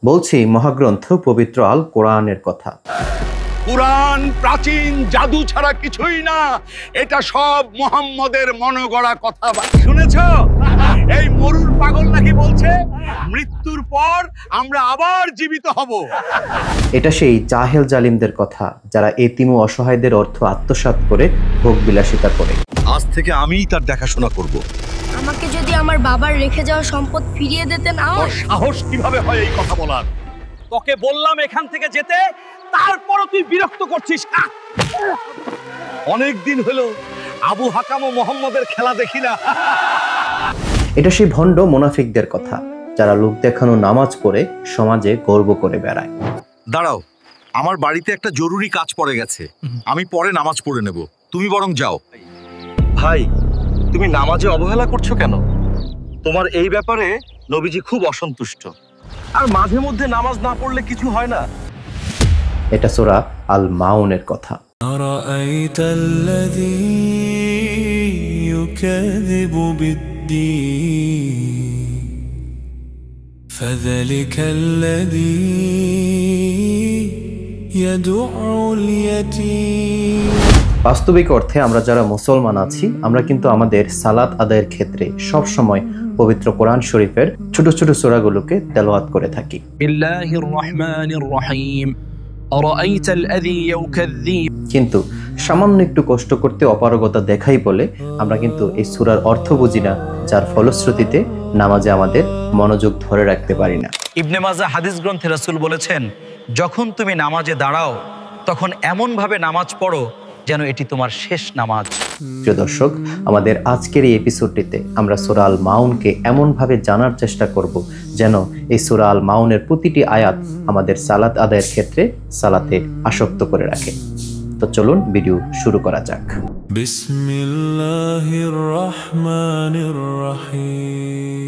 বলছি মহাগ্রন্থ পবিত্র আল কোরআনের কথা। কুরআন প্রাচীন জাদু ছাড়া কিছুই না, এটা সব মুহাম্মদের মনগড়া কথা। শুনেছ এই মরুর পাগল নাকি বলছে মৃত্যুর পর আমরা আবার জীবিত হব। এটা সেই জাহেল জালিমদের কথা যারা এতিম ও অসহায়দের অর্থ আত্মসাৎ করে ভোগ বিলাসিতা করে। আজ থেকে আমিই তার দেখাশোনা করব। আমাকে যদি আমার বাবার রেখে যাওয়া সম্পদ ফিরিয়ে দিতেন। তোর সাহস কিভাবে হয় এই কথা বলার? তোকে বললাম এখান থেকে যেতে, তারপরও তুই বিরক্ত করছিস। অনেক দিন হলো আবু হাকাম ও মোহাম্মদের খেলা দেখি না। এটা সেই ভণ্ড মুনাফিকদের কথা যারা লোক দেখানো নামাজ পড়ে সমাজে গর্ব করে বেড়ায়। দাঁড়াও, আমার বাড়িতে একটা জরুরি কাজ পড়ে গেছে, আমি পরে নামাজ পড়ে নেব, তুমি বরং যাও। ভাই, তুমি নামাজে অবহেলা করছো কেন? তোমার এই ব্যাপারে নবীজি খুব অসন্তুষ্ট। আর মাঝে মধ্যে নামাজ না পড়লে কিছু হয় না। এটা সূরা আল মাউনের কথা। বাস্তবিক অর্থে আমরা যারা মুসলমান আছি, আমরা কিন্তু আমাদের সালাত আদায়ের ক্ষেত্রে সব সময় পবিত্র কোরআন শরীফের ছোট ছোট সূরাগুলোকে তেলাওয়াত করে থাকি। বিসমিল্লাহির রহমানির রহিম। আরাআইতাল আযী ইউকাযযিব। কিন্তু সামান্য একটু কষ্ট করতে অপারগতা দেখাই বলে আমরা কিন্তু এই সূরার অর্থ বুঝি না, যার ফলশ্রুতিতে নামাজে আমাদের মনোযোগ ধরে রাখতে পারি না। ইবনে মাজাহ হাদিস গ্রন্থে রাসূল বলেছেন, যখন তুমি নামাজে দাঁড়াও তখন এমন ভাবে নামাজ পড়ো যেন এটি তোমার শেষ নামাজ। প্রিয় দর্শক, আমাদের আজকের এই এপিসোডটিতে আমরা সূরা আল মাউনকে এমনভাবে জানার চেষ্টা করব যেন এই সূরা আল মাউনের প্রতিটি আয়াত আমাদের সালাত আদায়ের ক্ষেত্রে সালাতে আসক্ত করে রাখে। তো চলুন ভিডিও শুরু করা যাক। বিসমিল্লাহির রহমানির রহিম।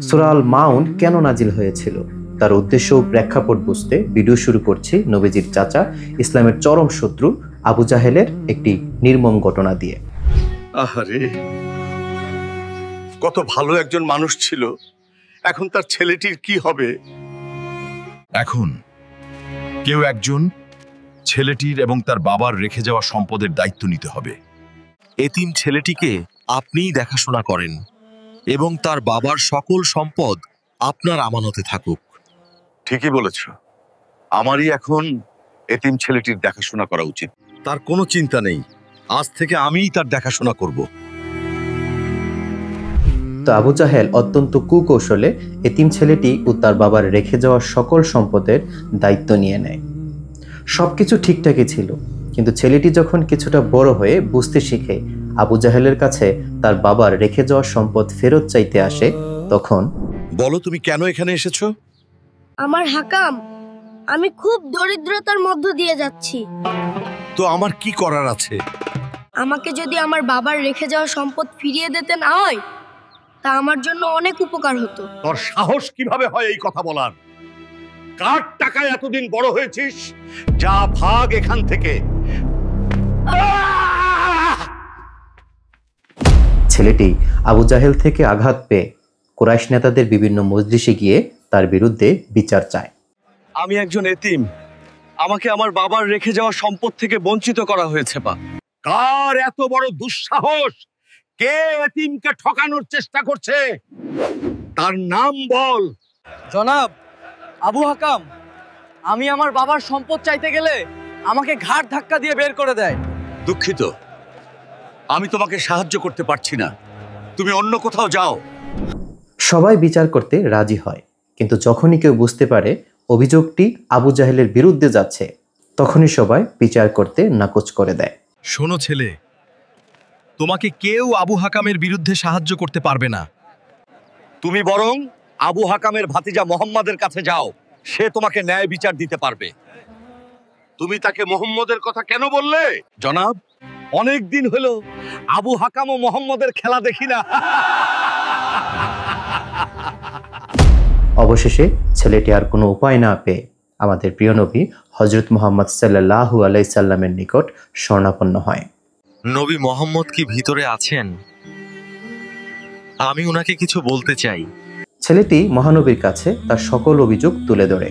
সূরা আল মাউন কেন নাজিল হয়েছিল তার উদ্দেশ্য ও প্রেক্ষাপট বুঝতে ভিডিও শুরু করছি নবীজির চাচা, ইসলামের চরম শত্রু আবু জাহেলের একটি নির্মম ঘটনা দিয়ে। আহারে, কত ভালো একজন মানুষ ছিল, এখন তার ছেলেটির কি হবে? এখন কেউ একজন ছেলেটির এবং তার বাবার রেখে যাওয়া সম্পদের দায়িত্ব নিতে হবে। এতিম ছেলেটিকে আপনিই দেখাশোনা করেন এবং তার বাবার সকল সম্পদ আপনার আমানতে থাকুক। ঠিকই বলেছ, আমারই এখন এতিম ছেলেটির দেখাশোনা করা উচিত। তার কোনো চিন্তা নেই, আজ থেকে আমিই তার দেখাশোনা করব। তো আবু জাহেল অত্যন্ত কুকৌশলে এতিম ছেলেটি ও তার বাবার রেখে যাওয়া সকল সম্পদের দায়িত্ব নিয়ে নেয়। সবকিছু ঠিকঠাকই ছিল, কিন্তু ছেলেটি যখন কিছুটা বড় হয়ে বুঝতে শিখে আবু জাহেলের কাছে তার বাবার রেখে যাওয়া সম্পদ ফেরত চাইতে আসে, তখন বলো, তুমি কেন এখানে এসেছো? আমার হাকাম, আমি খুব দরিদ্রতার মধ্য দিয়ে যাচ্ছি। তো আমার কি করার আছে? আমাকে যদি আমার বাবার রেখে যাওয়া সম্পদ ফিরিয়ে দিতেন হয়, তা আমার জন্য অনেক উপকার হতো। তোর সাহস কিভাবে হয় এই কথা বলার? কার টাকায় এতদিন বড় হয়েছিস? যা ভাগ এখান থেকে। ছেলেটি আবু জাহেল থেকে আঘাত পেয়ে কুরাইশ নেতাদের বিভিন্ন মজলিসে গিয়ে তার বিরুদ্ধে বিচার চায়। আমি একজন এতিম, আমাকে আমার বাবার রেখে যাওয়া সম্পদ থেকে বঞ্চিত করা হয়েছে। কার এত বড় দুঃসাহস? কে এতিমকে ঠকানোর চেষ্টা করছে? তার নাম বল। জনাব আবু হাকাম, আমি আমার বাবার সম্পদ চাইতে গেলে আমাকে ঘাড় ধাক্কা দিয়ে বের করে দেয়। দুঃখিত, আমি তোমাকে সাহায্য করতে পারছি না, তুমি অন্য কোথাও যাও। সবাই বিচার করতে রাজি হয়, কিন্তু যখনই কেউ বুঝতে পারে অভিযোগটি আবু জাহেলের বিরুদ্ধে যাচ্ছে, তখনই সবাই বিচার করতে নাকচ করে দেয়। শোনো ছেলে, তোমাকে কেউ আবু হাকামের বিরুদ্ধে সাহায্য করতে পারবে না। তুমি বরং আবু হাকামের ভাতিজা মোহাম্মদের কাছে যাও, সে তোমাকে ন্যায় বিচার দিতে পারবে। তুমি তাকে মোহাম্মদের কথা কেন বললে? জনাব, অনেক দিন হলো আবু হাকাম ও মোহাম্মদের খেলা দেখি না। অবশেষে ছেলেটি আর কোনো উপায় না পেয়ে আমাদের প্রিয় নবী হযরত মুহাম্মদ সাল্লাল্লাহু আলাইহি সাল্লামের নিকট শরণাপন্ন হয়। নবী মুহাম্মদ কি ভিতরে আছেন? আমি উনাকে কিছু বলতে চাই। ছেলেটি মহানবীর কাছে তার সকল অভিযোগ তুলে ধরে।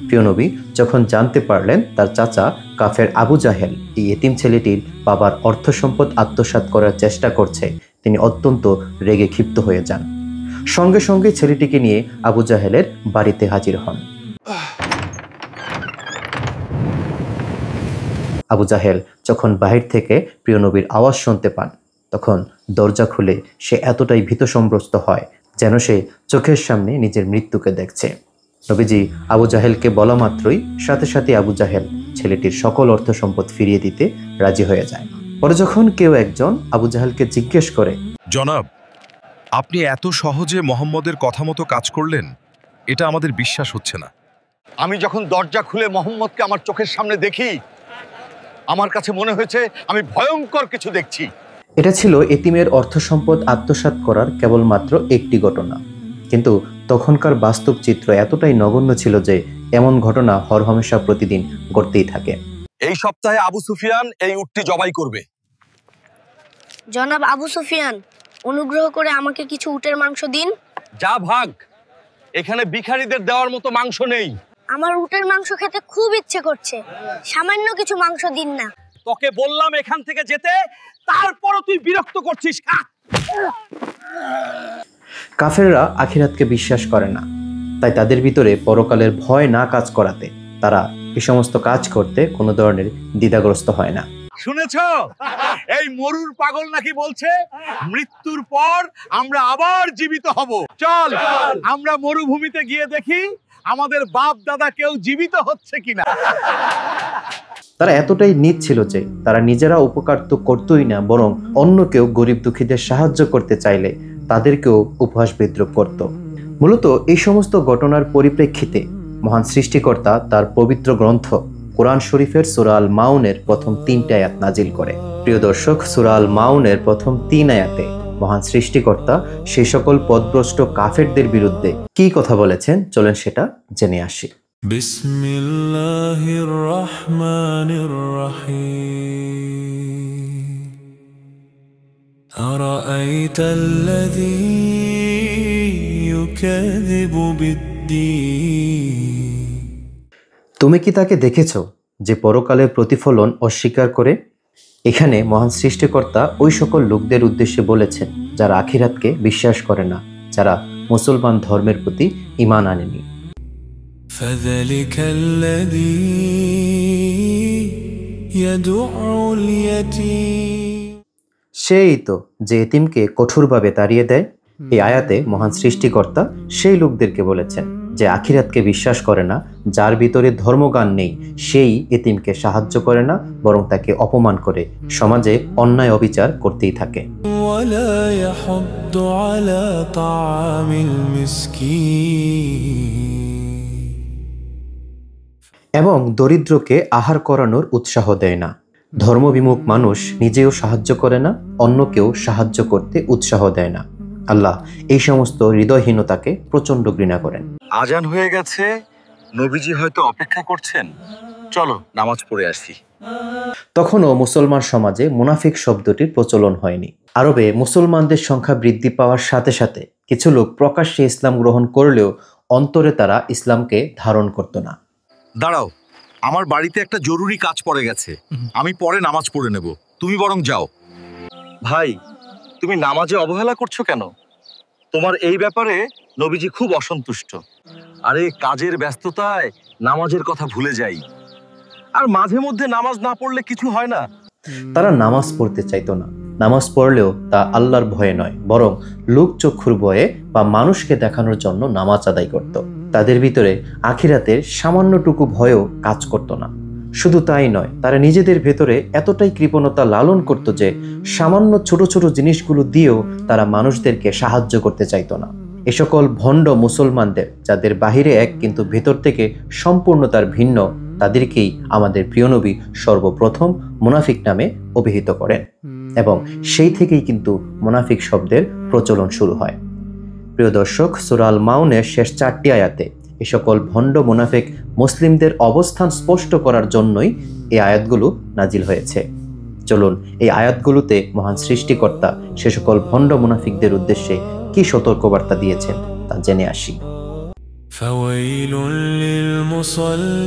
প্রিয় নবী যখন জানতে পারলেন তার চাচা কাফের আবু জাহেল এই এতিম ছেলেটির বাবার অর্থ সম্পদ আত্মসাৎ করার চেষ্টা করছে, তিনি অত্যন্ত রেগে ক্ষিপ্ত হয়ে যান। সঙ্গে সঙ্গে ছেলেটিকে নিয়ে আবু জাহেলের বাড়িতে হাজির হন। আবু জাহেল যখন বাহির থেকে প্রিয় নবীর আওয়াজ শুনতে পান, তখন দরজা খুলে সে এতটাই ভীতসন্ত্রস্ত হয় যেন সে চোখের সামনে নিজের মৃত্যুকে দেখছে। নবীজি আবু জাহেলকে বলা মাত্রই সাথে সাথে আবু জাহেল ছেলেটির সকল অর্থ সম্পদ ফিরিয়ে দিতে রাজি হয়ে যায়। পরে যখন কেউ একজন আবু জাহেলকে জিজ্ঞেস করে, জনাব, আপনি এত সহজে মোহাম্মদের কথা মতো কাজ করলেন, এটা আমাদের বিশ্বাস হচ্ছে না। আমি যখন দরজা খুলে মোহাম্মদকে আমার চোখের সামনে দেখি, আমার কাছে মনে হয়েছে আমি ভয়ঙ্কর কিছু দেখছি। এটা ছিল এতিমের অর্থ সম্পদ আত্মসাৎ করার কেবলমাত্র একটি ঘটনা, কিন্তু তখনকার বাস্তব চিত্র এতটাই নগণ্য ছিল যে এমন ঘটনা হরহামেশা প্রতিদিন ঘটতেই থাকে। এই সপ্তাহে আবু সুফিয়ান এই উটটি জবাই করবে। জনাব আবু সুফিয়ান, অনুগ্রহ করে আমাকে কিছু উটের মাংস দিন। যা ভাগ, এখানে ভিখারিদের দেওয়ার মতো মাংস নেই। আমার উটের মাংস খেতে খুব ইচ্ছে করছে, সামান্য কিছু মাংস দিন না। তোকে বললাম এখান থেকে যেতে, তারপরও তুই বিরক্ত করছিস। কাফেররা আখিরাতকে বিশ্বাস করে না, তাই তাদের ভিতরে পরকালের ভয় না কাজ করাতে তারা এই সমস্ত কাজ করতে কোনো ধরনের দ্বিধাগ্রস্ত হয় না। শুনেছো, এই মরুর পাগল নাকি বলছে মৃত্যুর পর আমরা আবার জীবিত হব। চল আমরা মরুভূমিতে গিয়ে দেখি আমাদের বাপ দাদা কেউ জীবিত হচ্ছে কিনা। তারা এতটাই নীচ ছিল যে তারা নিজেরা উপকার তো করতই না, বরং অন্য কেউ গরিব দুঃখীদের সাহায্য করতে চাইলে তাদেরকেও উপহাস বিদ্রুপ করত। মূলত এই সমস্ত ঘটনার পরিপ্রেক্ষিতে মহান সৃষ্টিকর্তা তার পবিত্র গ্রন্থ কোরআন শরীফের সূরা আল মাউনের প্রথম 3টি আয়াত নাজিল করে। প্রিয় দর্শক, সূরা আল মাউনের প্রথম 3 আয়াতে মহান সৃষ্টিকর্তা সেই সকল পথভ্রষ্ট কাফেরদের বিরুদ্ধে কি কথা বলেছেন, চলেন সেটা জেনে আসি। বিসমিল্লাহির রহমানির রহিম। আরাআইতাল্লাযী ইউকাযিবু বিদ্দীন। তুমি কি তাকে দেখেছো যে পরকালের প্রতিফলন অস্বীকার করে? এখানে মহান সৃষ্টিকর্তা ওই সকল লোকদের উদ্দেশ্যে বলেছেন যারা আখিরাতকে বিশ্বাস করে না, যারা মুসলমান ধর্মের প্রতি ঈমান আনেনি। ফাযালিকাল্লাযী ইয়াদউল ইয়াতীম। সেই তো যে এতিমকে কঠোরভাবে তাড়িয়ে দেয়। এই আয়াতে মহান সৃষ্টিকর্তা সেই লোকদেরকে বলেছেন যে আখিরাতকে বিশ্বাস করে না, যার ভিতরে ধর্মজ্ঞান নেই, সেই এতিমকে সাহায্য করে না, বরং তাকে অপমান করে সমাজে অন্যায় অবিচার করতেই থাকে। ওয়ালা ইয়াহুদ্দু আলা তাআমিল মিসকিন। এবং দরিদ্রকে আহার করানোর উৎসাহ দেয় না। ধর্মবিমুখ মানুষ নিজেও সাহায্য করে না, অন্যকেও সাহায্য করতে উৎসাহ দেয় না। আল্লাহ এই সমস্ত হৃদয়হীনতাকে প্রচন্ড ঘৃণা করেন। আজান হয়ে গেছে, নবীজি হয়তো অপেক্ষা করছেন, চলো নামাজ পড়ে আসি। তখনও মুসলমান সমাজে মুনাফিক শব্দটির প্রচলন হয়নি। আরবে মুসলমানদের সংখ্যা বৃদ্ধি পাওয়ার সাথে সাথে কিছু লোক প্রকাশ্যে ইসলাম গ্রহণ করলেও অন্তরে তারা ইসলামকে ধারণ করত না। দাঁড়াও, আমার বাড়িতে একটা জরুরি কাজ পড়ে গেছে, আমি পরে নামাজ পড়ে নেব, তুমি বরং যাও। ভাই, তুমি নামাজে অবহেলা করছো কেন? তোমার এই ব্যাপারে নবীজি খুব অসন্তুষ্ট। আরে কাজের ব্যস্ততায় নামাজের কথা ভুলে যাই, আর মাঝে মধ্যে নামাজ না পড়লে কিছু হয় না। তারা নামাজ পড়তে চাইতো না। নামাজ পড়লেও তা আল্লাহর ভয়ে নয়, বরং লোক চক্ষুর ভয়ে বা মানুষকে দেখানোর জন্য নামাজ আদায় করত। তাদের ভিতরে আখিরাতের সামান্যটুকু ভয়ও কাজ করত না। শুধু তাই নয়, তারা নিজেদের ভেতরে এতটাই কৃপণতা লালন করত যে সামান্য ছোট ছোট জিনিসগুলো দিয়েও তারা মানুষদেরকে সাহায্য করতে চাইতো না। এ সকল ভণ্ড মুসলমানদের, যাদের বাহিরে এক কিন্তু ভেতর থেকে সম্পূর্ণ তার ভিন্ন, তাদেরকেই আমাদের প্রিয় নবী সর্বপ্রথম মুনাফিক নামে অভিহিত করেন এবং সেই থেকেই কিন্তু মুনাফিক শব্দের প্রচলন শুরু হয়। প্রিয় দর্শক, সূরা আল মাউনের শেষ 4টি আয়াতে এই সকল ভণ্ড মুনাফিক মুসলিমদের অবস্থান স্পষ্ট করার জন্যই এই আয়াতগুলো নাজিল হয়েছে। চলুন এই আয়াতগুলোতে মহান সৃষ্টিকর্তা সে সকল ভণ্ড মুনাফিকদের উদ্দেশ্যে কি সতর্কবার্তা দিয়েছেন তা জেনে আসি। فويل للمصلين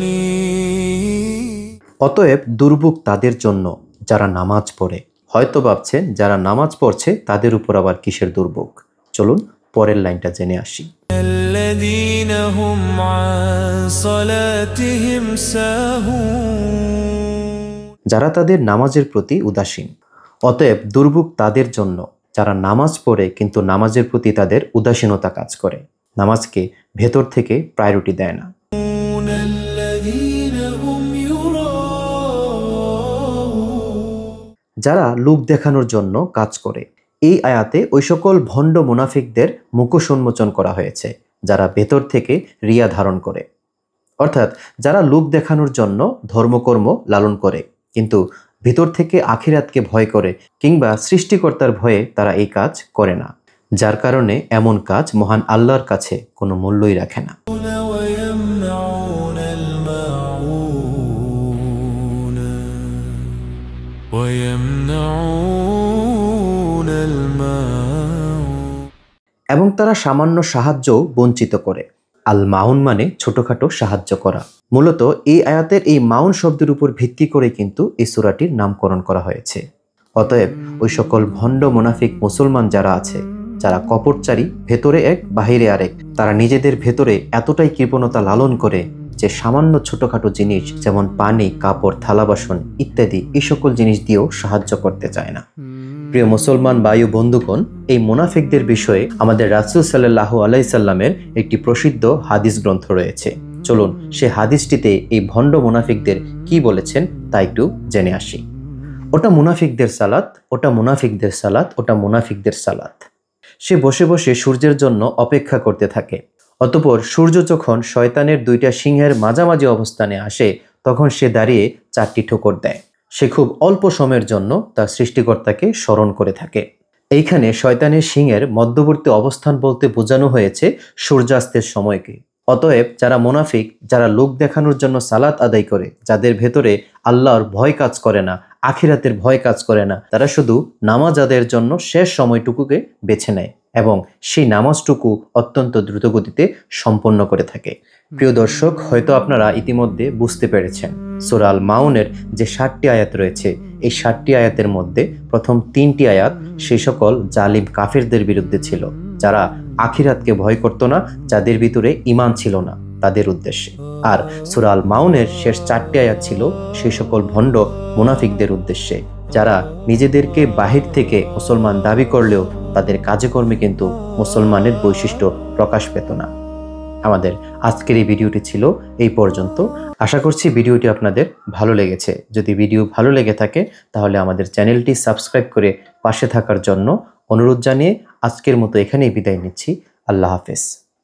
অতএব দুর্ভোগ তাদের জন্য যারা নামাজ পড়ে। হয়তো ভাবছেন যারা নামাজ পড়ছে তাদের উপর আবার কিসের দুর্ভোগ। চলুন পরের লাইনটা জেনে আসি। الذين هم عن صلاتهم ساهون যারা তাদের নামাজের প্রতি উদাসীন। অতএব দুর্ভোগ তাদের জন্য যারা নামাজ পড়ে কিন্তু নামাজের প্রতি তাদের উদাসীনতা কাজ করে, নামাজকে ভেতর থেকে প্রায়োরিটি দেয় না। الذين هم يراءون যারা লোক দেখানোর জন্য কাজ করে। এই আয়াতে ওই সকল ভণ্ড মুনাফিকদের মুখোশ উন্মোচন করা হয়েছে যারা ভেতর থেকে রিয়া ধারণ করে, অর্থাৎ যারা লোক দেখানোর জন্য ধর্মকর্ম লালন করে কিন্তু ভিতর থেকে আখিরাতকে ভয় করে কিংবা সৃষ্টিকর্তার ভয়ে তারা এই কাজ করে না, যার কারণে এমন কাজ মহান আল্লাহর কাছে কোনো মূল্যই রাখে না। ويمنعون الماعون ويمنعون الماعون এবং তারা সামান্য সাহায্যও বঞ্চিত করে। আল মাউন মানে ছোটখাটো সাহায্য করা। মূলত এই আয়াতের এই মাউন শব্দের উপর ভিত্তি করে কিন্তু এই সূরাটির নামকরণ করা হয়েছে। অতএব ওই সকল ভণ্ড মুনাফিক মুসলমান যারা আছে, যারা কপটচারী, ভেতরে এক বাহিরে আরেক, তারা নিজেদের ভেতরে এতটাই কৃপণতা লালন করে যে সামান্য ছোটখাটো জিনিস যেমন পানি, কাপড়, থালা বাসন ইত্যাদি এই সকল জিনিস দিয়েও সাহায্য করতে চায় না। প্রিয় মুসলমান বায়ু বন্ধুগণ, এই মুনাফিকদের বিষয়ে আমাদের রাসূল সাল্লাল্লাহু আলাইহি সাল্লামের একটি প্রসিদ্ধ হাদিস গ্রন্থ রয়েছে। চলুন সে হাদিসটিতে এই ভণ্ড মুনাফিকদের কি বলেছেন তা একটু জেনে আসি। ওটা মুনাফিকদের সালাত, ওটা মুনাফিকদের সালাত, ওটা মুনাফিকদের সালাত। সে বসে বসে সূর্যের জন্য অপেক্ষা করতে থাকে। অতঃপর সূর্য যখন শয়তানের দুইটা সিংহের মাঝামাঝি অবস্থানে আসে তখন সে দাঁড়িয়ে 4টি ঠোকর দেয়। সে খুব অল্প সময়ের জন্য তার সৃষ্টিকর্তাকে স্মরণ করে থাকে। এইখানে শয়তানের সিংহের মধ্যবর্তী অবস্থান বলতে বোঝানো হয়েছে সূর্যাস্তের সময়কে। অতএব যারা মুনাফিক, যারা লোক দেখানোর জন্য সালাত আদায় করে, যাদের ভেতরে আল্লাহর ভয় কাজ করে না, আখিরাতের ভয় কাজ করে না, তারা শুধু নামাজ আদায়ের জন্য শেষ সময়টুকুকে বেছে নেয় এবং সেই নামাজটুকু অত্যন্ত দ্রুতগতিতে সম্পন্ন করে থাকে। প্রিয় দর্শক, হয়তো আপনারা ইতিমধ্যে বুঝতে পেরেছেন সূরা আল মাউনের যে 7টি আয়াত রয়েছে, এই 7টি আয়াতের মধ্যে প্রথম 3টি আয়াত সেই সকল জালিম কাফেরদের বিরুদ্ধে ছিল, যারা আখিরাতকে ভয় করত না, যাদের ভিতরে ঈমান ছিল না, তাদের উদ্দেশ্যে। আর সূরা আল মাউনের শেষ 4টি আয়াত ছিল সেই সকল ভণ্ড মুনাফিকদের উদ্দেশ্যে, যারা নিজেদেরকে বাহির থেকে মুসলমান দাবি করলেও তাদের কাজে কর্মে কিন্তু মুসলমানের বৈশিষ্ট্য প্রকাশ পেত না। আমাদের আজকের এই ভিডিওটি ছিল এই পর্যন্ত। আশা করছি ভিডিওটি আপনাদের ভালো লেগেছে। যদি ভিডিও ভালো লেগে থাকে তাহলে আমাদের চ্যানেলটি সাবস্ক্রাইব করে পাশে থাকার জন্য অনুরোধ জানিয়ে আজকের মতো এখানেই বিদায় নিচ্ছি। আল্লাহ হাফেজ।